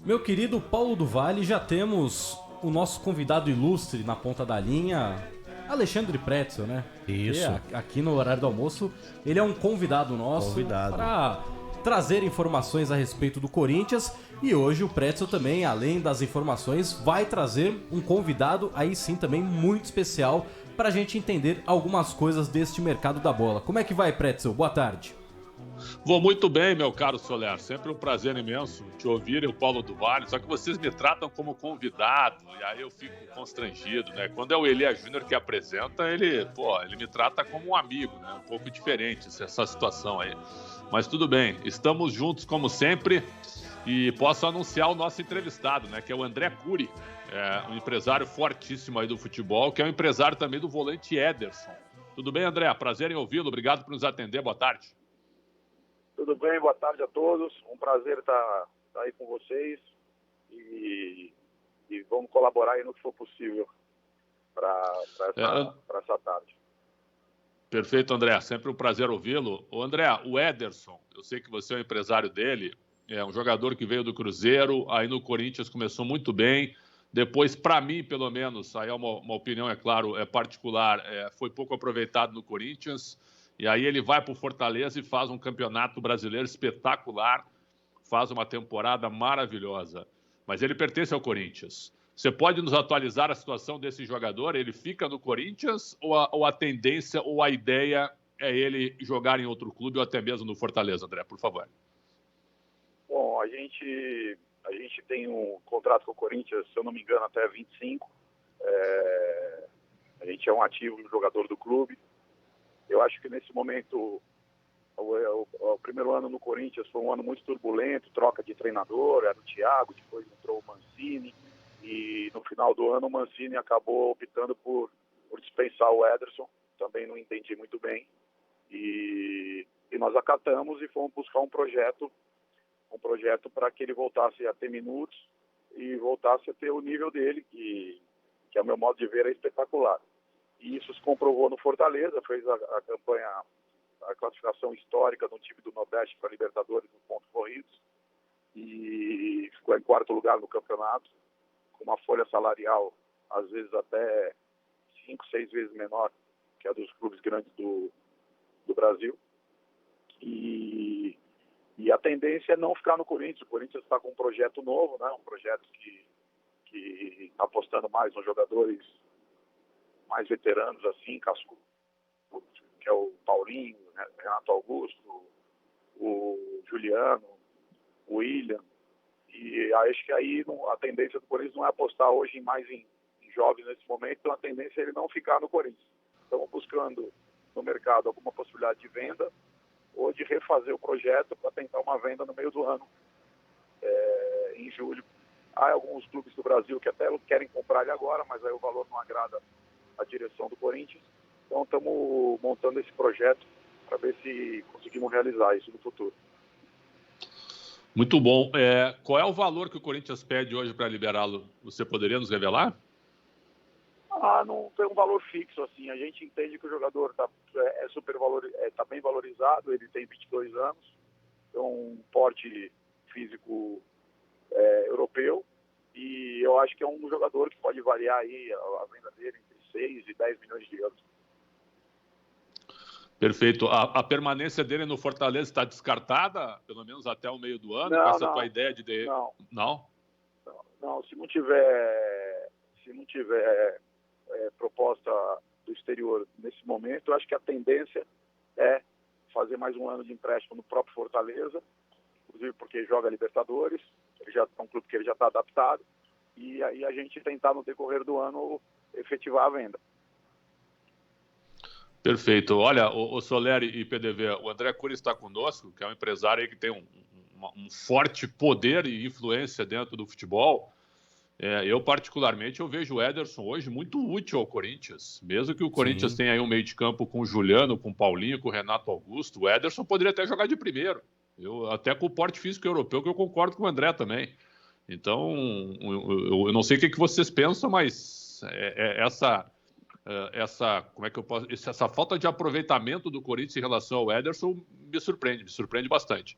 Meu querido Paulo do Vale, já temos o nosso convidado ilustre na ponta da linha, Alexandre Pretzel, né? Isso. E aqui no horário do almoço, ele é um convidado nosso para trazer informações a respeito do Corinthians. E hoje o Pretzel também, além das informações, vai trazer um convidado aí sim também muito especial para a gente entender algumas coisas deste mercado da bola. Como é que vai, Pretzel? Boa tarde. Vou muito bem, meu caro Soler. Sempre um prazer imenso te ouvir, o Paulo do Vale. Só que vocês me tratam como convidado e aí eu fico constrangido, né? Quando é o Elia Júnior que apresenta, ele me trata como um amigo, né? Um pouco diferente essa situação aí. Mas tudo bem, estamos juntos como sempre e posso anunciar o nosso entrevistado, né? Que é o André Curi, um empresário fortíssimo aí do futebol, que é um empresário também do volante Ederson. Tudo bem, André? Prazer em ouvi-lo. Obrigado por nos atender. Boa tarde. Tudo bem, boa tarde a todos. Um prazer estar aí com vocês e vamos colaborar aí no que for possível para essa tarde. Perfeito, André. Sempre um prazer ouvi-lo. O André, o Ederson, eu sei que você é um empresário dele, é um jogador que veio do Cruzeiro, aí no Corinthians começou muito bem. Depois, para mim, pelo menos, aí é uma opinião, é claro, particular, foi pouco aproveitado no Corinthians. E aí ele vai para o Fortaleza e faz um campeonato brasileiro espetacular, faz uma temporada maravilhosa. Mas ele pertence ao Corinthians. Você pode nos atualizar a situação desse jogador? Ele fica no Corinthians ou a tendência ou a ideia é ele jogar em outro clube ou até mesmo no Fortaleza, André, por favor? Bom, a gente tem um contrato com o Corinthians, se eu não me engano, até 25. A gente é um ativo jogador do clube. Eu acho que nesse momento, o primeiro ano no Corinthians foi um ano muito turbulento, troca de treinador, era o Thiago, depois entrou o Mancini, e no final do ano o Mancini acabou optando por dispensar o Ederson, também não entendi muito bem, e nós acatamos e fomos buscar um projeto para que ele voltasse a ter minutos e voltasse a ter o nível dele, que ao meu modo de ver é espetacular. E isso se comprovou no Fortaleza, fez a campanha, a classificação histórica no time do Nordeste para Libertadores no pontos corridos e ficou em quarto lugar no campeonato, com uma folha salarial às vezes até 5, 6 vezes menor que a dos clubes grandes do Brasil. E a tendência é não ficar no Corinthians. O Corinthians está com um projeto novo, né? Um projeto que está apostando mais nos jogadores mais veteranos, assim, cascudo, que é o Paulinho, né, Renato Augusto, o Juliano, o William. E acho que aí a tendência do Corinthians não é apostar hoje mais em jovens nesse momento, então a tendência é ele não ficar no Corinthians. Estamos buscando no mercado alguma possibilidade de venda ou de refazer o projeto para tentar uma venda no meio do ano, em julho. Há alguns clubes do Brasil que até querem comprar ele agora, mas aí o valor não agrada a direção do Corinthians. Então estamos montando esse projeto para ver se conseguimos realizar isso no futuro. Muito bom. Qual é o valor que o Corinthians pede hoje para liberá-lo? Você poderia nos revelar? Não tem um valor fixo, assim. A gente entende que o jogador está bem valorizado, ele tem 22 anos, tem um porte físico europeu, e eu acho que é um jogador que pode variar aí a venda dele entre 6 e 10 milhões de euros. Perfeito. A permanência dele no Fortaleza está descartada, pelo menos até o meio do ano, com essa tua ideia de... Não? Não, se não tiver proposta do exterior nesse momento, eu acho que a tendência é fazer mais um ano de empréstimo no próprio Fortaleza, inclusive porque joga Libertadores, ele já é um clube que ele já está adaptado, e aí a gente tentar no decorrer do ano efetivar a venda. Perfeito. Olha, o Soler e PDV, o André Curi está conosco, que é um empresário aí que tem um forte poder e influência dentro do futebol. Eu, particularmente, eu vejo o Ederson hoje muito útil ao Corinthians. Mesmo que o Corinthians tenha aí um meio de campo com o Juliano, com o Paulinho, com o Renato Augusto, o Ederson poderia até jogar de primeiro. Até com o porte físico europeu, que eu concordo com o André também. Então, eu não sei o que vocês pensam, mas essa falta de aproveitamento do Corinthians em relação ao Ederson me surpreende bastante.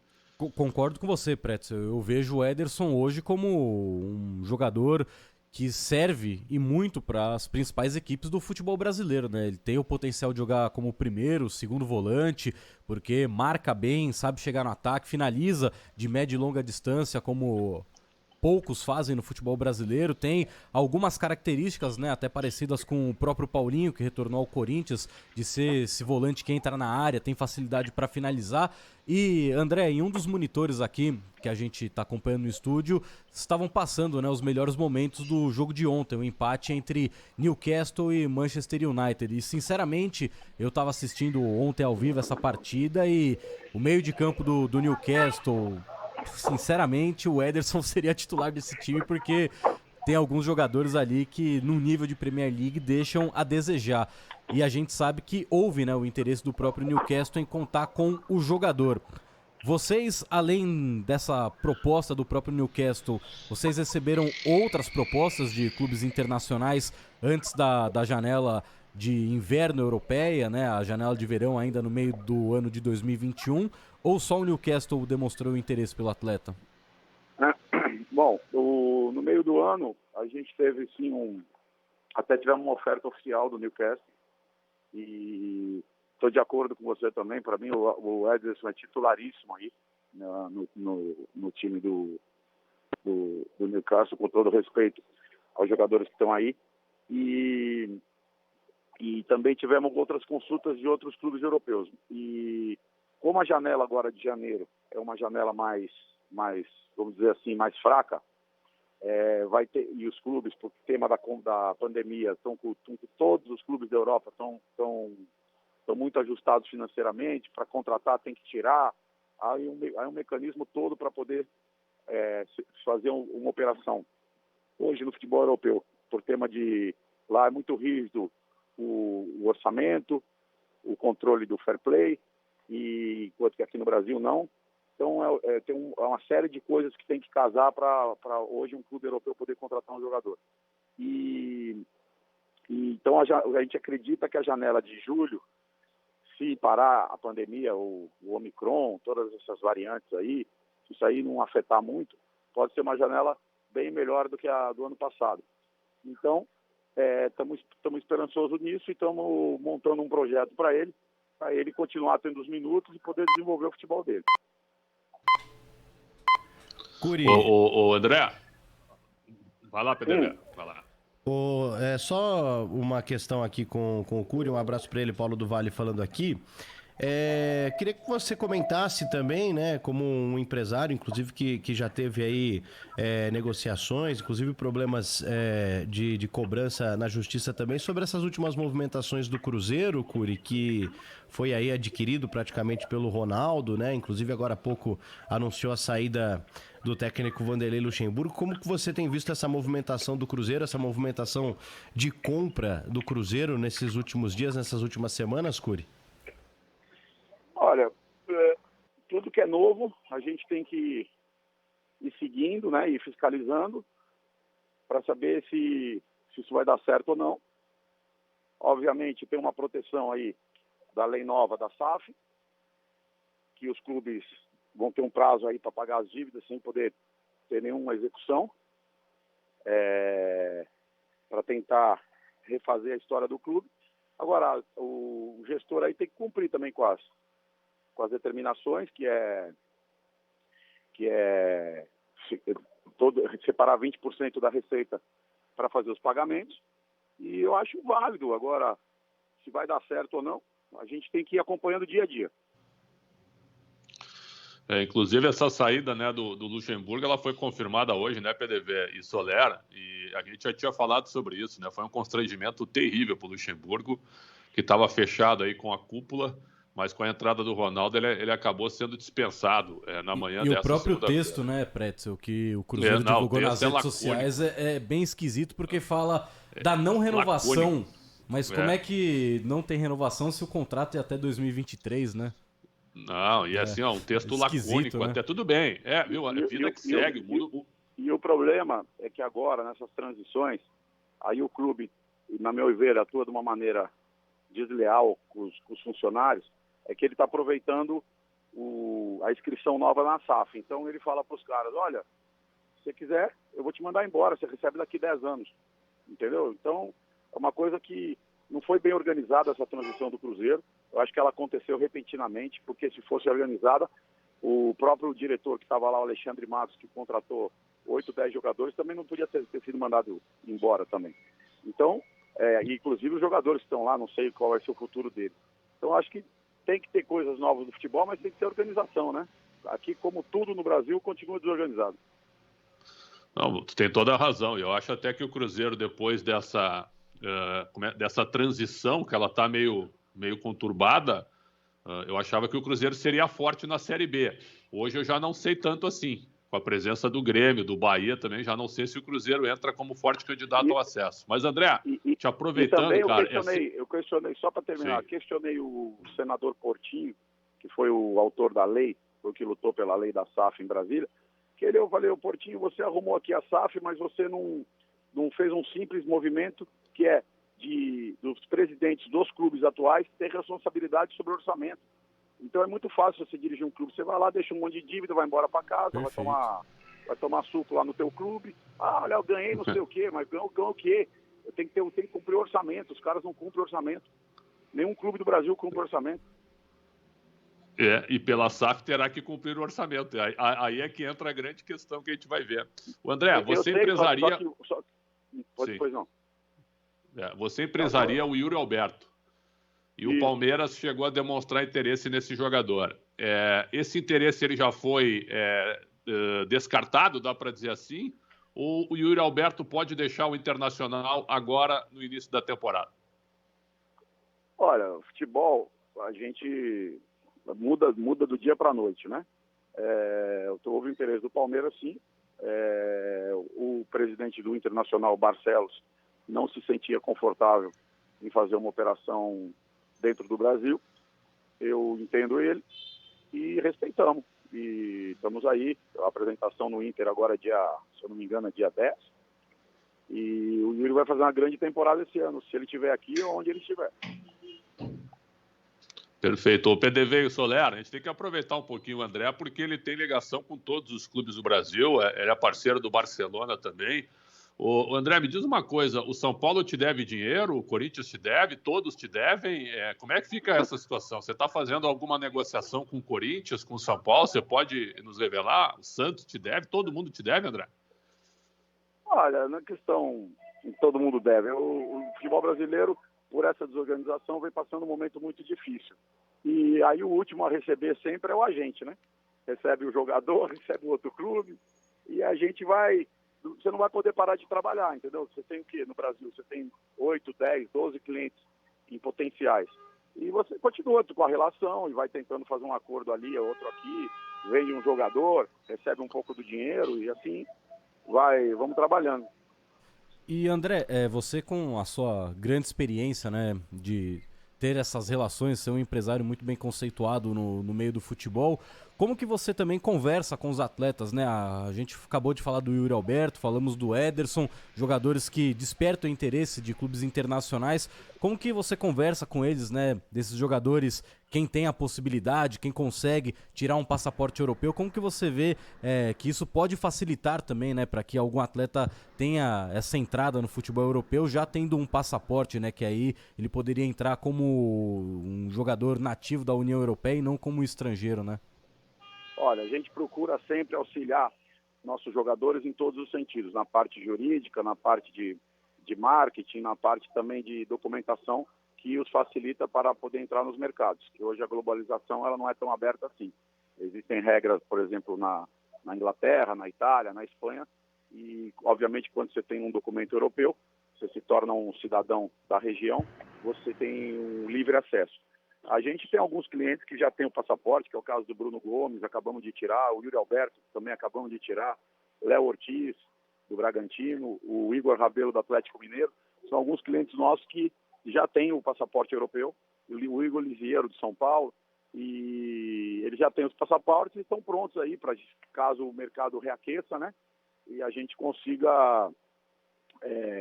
Concordo com você, Pretzel. Eu vejo o Ederson hoje como um jogador que serve e muito para as principais equipes do futebol brasileiro, né? Ele tem o potencial de jogar como primeiro, segundo volante, porque marca bem, sabe chegar no ataque, finaliza de média e longa distância, como poucos fazem no futebol brasileiro. Tem algumas características, né, até parecidas com o próprio Paulinho, que retornou ao Corinthians, de ser esse volante que entra na área, tem facilidade para finalizar. E, André, em um dos monitores aqui, que a gente está acompanhando no estúdio, estavam passando, né, os melhores momentos do jogo de ontem, o empate entre Newcastle e Manchester United. E, sinceramente, eu estava assistindo ontem ao vivo essa partida e o meio de campo do Newcastle, sinceramente, o Ederson seria titular desse time, porque tem alguns jogadores ali que, no nível de Premier League, deixam a desejar. E a gente sabe que houve, né, o interesse do próprio Newcastle em contar com o jogador. Vocês, além dessa proposta do próprio Newcastle, vocês receberam outras propostas de clubes internacionais antes da janela de inverno europeia, né? A janela de verão ainda no meio do ano de 2021, ou só o Newcastle demonstrou interesse pelo atleta? Bom, no meio do ano, a gente teve sim até tivemos uma oferta oficial do Newcastle e estou de acordo com você também. Para mim, o Ederson é titularíssimo aí, né, no time do Newcastle, com todo respeito aos jogadores que estão aí. E também tivemos outras consultas de outros clubes europeus. E como a janela agora de janeiro é uma janela mais vamos dizer assim, mais fraca, vai ter, e os clubes, por tema da pandemia, todos os clubes da Europa estão muito ajustados financeiramente. Para contratar tem que tirar, aí um mecanismo todo para poder fazer uma operação. Hoje no futebol europeu, por tema de lá é muito rígido o orçamento, o controle do fair play, e enquanto que aqui no Brasil não. Então tem uma série de coisas que tem que casar para hoje um clube europeu poder contratar um jogador. Então a gente acredita que a janela de julho, se parar a pandemia, o Omicron, todas essas variantes aí, se isso aí não afetar muito, pode ser uma janela bem melhor do que a do ano passado. Então, estamos esperançosos nisso e estamos montando um projeto para ele continuar tendo os minutos e poder desenvolver o futebol dele. Curi. Ô, André, vai lá, Pedro, vai lá. Só uma questão aqui com o Curi, um abraço para ele, Paulo do Vale falando aqui. Queria que você comentasse também, né, como um empresário, inclusive que já teve aí negociações, inclusive problemas de cobrança na justiça também, sobre essas últimas movimentações do Cruzeiro, Curi, que foi aí adquirido praticamente pelo Ronaldo, né, inclusive agora há pouco anunciou a saída do técnico Vanderlei Luxemburgo. Como que você tem visto essa movimentação do Cruzeiro, essa movimentação de compra do Cruzeiro nesses últimos dias, nessas últimas semanas, Curi? Olha, tudo que é novo, a gente tem que ir seguindo, né, e fiscalizando para saber se isso vai dar certo ou não. Obviamente tem uma proteção aí da lei nova da SAF, que os clubes vão ter um prazo aí para pagar as dívidas sem poder ter nenhuma execução, para tentar refazer a história do clube. Agora, o gestor aí tem que cumprir também com as determinações, que é separar 20% da receita para fazer os pagamentos, e eu acho válido. Agora, se vai dar certo ou não, a gente tem que ir acompanhando dia a dia. Inclusive essa saída, né, do Luxemburgo, ela foi confirmada hoje, né, PDV e Soler, e a gente já tinha falado sobre isso, né, foi um constrangimento terrível para o Luxemburgo, que estava fechado aí com a cúpula, mas com a entrada do Ronaldo ele acabou sendo dispensado na manhã dessa segunda-feira. E o próprio texto, né, Pretzel, que o Cruzeiro divulgou nas redes sociais é bem esquisito, porque fala da não renovação, lacônico. Mas como é que não tem renovação se o contrato é até 2023, né? Não, e assim, um texto lacônico, né? Até tudo bem. Viu? A vida que segue, o mundo... E o problema é que agora, nessas transições, aí o clube, na meu ver, atua de uma maneira desleal com os funcionários, é que ele está aproveitando a inscrição nova na SAF. Então ele fala para os caras, olha, se você quiser, eu vou te mandar embora, você recebe daqui 10 anos. Entendeu? Então, é uma coisa que não foi bem organizada essa transição do Cruzeiro. Eu acho que ela aconteceu repentinamente, porque se fosse organizada, o próprio diretor que estava lá, o Alexandre Matos, que contratou 8, 10 jogadores, também não podia ter sido mandado embora também. Então, inclusive os jogadores que estão lá, não sei qual vai ser o futuro deles. Então, acho que tem que ter coisas novas do futebol, mas tem que ter organização, né? Aqui, como tudo no Brasil, continua desorganizado. Não, tu tem toda a razão. Eu acho até que o Cruzeiro, depois dessa transição, que ela está meio conturbada, eu achava que o Cruzeiro seria forte na Série B. Hoje eu já não sei tanto assim. Com a presença do Grêmio, do Bahia também, já não sei se o Cruzeiro entra como forte candidato ao acesso. Mas, André, te aproveitando, também cara... Eu questionei, só para terminar, questionei o senador Portinho, que foi o autor da lei, foi o que lutou pela lei da SAF em Brasília, que eu falei, Portinho, você arrumou aqui a SAF, mas você não fez um simples movimento que é dos presidentes dos clubes atuais ter responsabilidade sobre o orçamento. Então é muito fácil você dirigir um clube. Você vai lá, deixa um monte de dívida, vai embora para casa, vai tomar suco lá no teu clube. Ah, olha, eu ganhei não sei o quê, mas ganhou o quê? Eu tenho que cumprir o orçamento. Os caras não cumprem o orçamento. Nenhum clube do Brasil cumpre o orçamento. E pela SAF terá que cumprir o orçamento. Aí é que entra a grande questão que a gente vai ver. O André, você empresaria... Pois não. Você empresaria o Yuri Alberto. E o Palmeiras chegou a demonstrar interesse nesse jogador. Esse interesse ele já foi descartado, dá para dizer assim? Ou o Yuri Alberto pode deixar o Internacional agora no início da temporada? Olha, o futebol, a gente muda do dia para a noite, né? Houve o interesse do Palmeiras, sim. O presidente do Internacional, Barcelos, não se sentia confortável em fazer uma operação dentro do Brasil. Eu entendo ele e respeitamos. E estamos aí, a apresentação no Inter agora se eu não me engano, é dia 10. E o Yuri vai fazer uma grande temporada esse ano, se ele estiver aqui ou onde ele estiver. Perfeito. O PDV e o Soler, a gente tem que aproveitar um pouquinho o André, porque ele tem ligação com todos os clubes do Brasil, ele é parceiro do Barcelona também. O André, me diz uma coisa, o São Paulo te deve dinheiro, o Corinthians te deve, todos te devem? Como é que fica essa situação? Você está fazendo alguma negociação com o Corinthians, com o São Paulo? Você pode nos revelar? O Santos te deve? Todo mundo te deve, André? Olha, na questão, todo mundo deve. O futebol brasileiro, por essa desorganização, vem passando um momento muito difícil. E aí o último a receber sempre é o agente, né? Recebe o jogador, recebe o outro clube, e a gente vai... Você não vai poder parar de trabalhar, entendeu? Você tem o quê no Brasil? Você tem 8, 10, 12 clientes em potenciais. E você continua com a relação e vai tentando fazer um acordo ali, outro aqui, vende um jogador, recebe um pouco do dinheiro e assim vamos trabalhando. E André, você com a sua grande experiência, né, de ter essas relações, ser um empresário muito bem conceituado no meio do futebol, como que você também conversa com os atletas, né? A gente acabou de falar do Yuri Alberto, falamos do Ederson, jogadores que despertam o interesse de clubes internacionais. Como que você conversa com eles, né? Desses jogadores, quem tem a possibilidade, quem consegue tirar um passaporte europeu, como que você vê que isso pode facilitar também, né? Para que algum atleta tenha essa entrada no futebol europeu já tendo um passaporte, né? Que aí ele poderia entrar como um jogador nativo da União Europeia e não como estrangeiro, né? Olha, a gente procura sempre auxiliar nossos jogadores em todos os sentidos, na parte jurídica, na parte de marketing, na parte também de documentação, que os facilita para poder entrar nos mercados, que hoje a globalização ela não é tão aberta assim. Existem regras, por exemplo, na Inglaterra, na Itália, na Espanha, e obviamente quando você tem um documento europeu, você se torna um cidadão da região, você tem um livre acesso. A gente tem alguns clientes que já têm o passaporte, que é o caso do Bruno Gomes, acabamos de tirar, o Yuri Alberto também acabamos de tirar, Léo Ortiz, do Bragantino, o Igor Rabelo, do Atlético Mineiro, são alguns clientes nossos que já têm o passaporte europeu, o Igor Lisiero, de São Paulo, e eles já têm os passaportes e estão prontos aí para caso o mercado reaqueça, né? E a gente consiga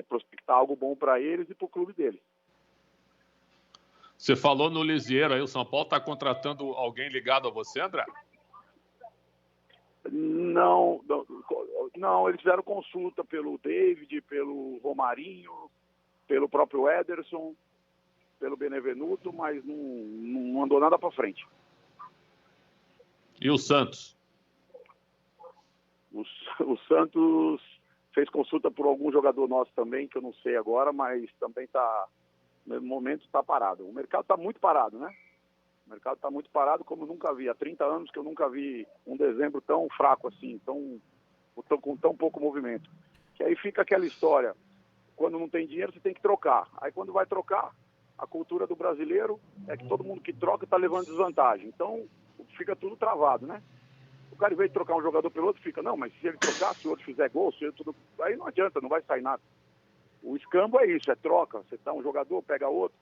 prospectar algo bom para eles e para o clube deles. Você falou no Lisieiro aí, o São Paulo está contratando alguém ligado a você, André? Não, eles fizeram consulta pelo David, pelo Romarinho, pelo próprio Ederson, pelo Benevenuto, mas não andou nada para frente. E o Santos? O Santos fez consulta por algum jogador nosso também, que eu não sei agora, mas também no momento está parado. O mercado está muito parado, né? O mercado está muito parado, como eu nunca vi. Há 30 anos que eu nunca vi um dezembro tão fraco assim, com tão pouco movimento. Que aí fica aquela história. Quando não tem dinheiro, você tem que trocar. Aí quando vai trocar, a cultura do brasileiro é que todo mundo que troca está levando desvantagem. Então, fica tudo travado, né? O cara, em vez de trocar um jogador pelo outro, fica, não, mas se ele trocar, se o outro fizer gol, aí não adianta, não vai sair nada. O escambo é isso, é troca. Você dá um jogador, pega outro.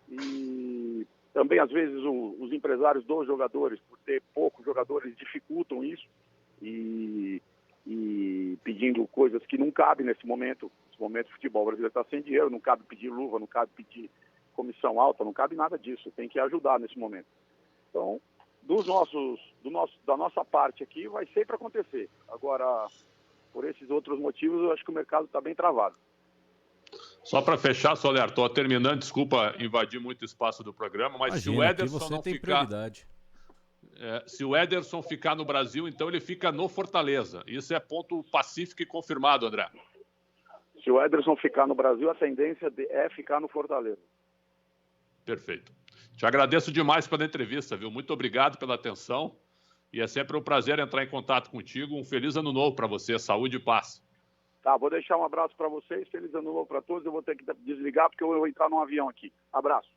E também, às vezes, os empresários dos jogadores, por ter poucos jogadores, dificultam isso e pedindo coisas que não cabem nesse momento. Nesse momento, o futebol brasileiro está sem dinheiro, não cabe pedir luva, não cabe pedir comissão alta, não cabe nada disso. Tem que ajudar nesse momento. Então, da nossa parte aqui, vai sempre acontecer. Agora, por esses outros motivos, eu acho que o mercado está bem travado. Só para fechar, Soler, estou terminando, desculpa invadir muito espaço do programa, mas Imagina, se o Ederson você não tem ficar... prioridade. Se o Ederson ficar no Brasil, então ele fica no Fortaleza. Isso é ponto pacífico e confirmado, André. Se o Ederson ficar no Brasil, a tendência é ficar no Fortaleza. Perfeito. Te agradeço demais pela entrevista, viu? Muito obrigado pela atenção. E é sempre um prazer entrar em contato contigo. Um feliz ano novo para você. Saúde e paz. Tá, vou deixar um abraço para vocês. Feliz ano novo para todos. Eu vou ter que desligar porque eu vou entrar num avião aqui. Abraço.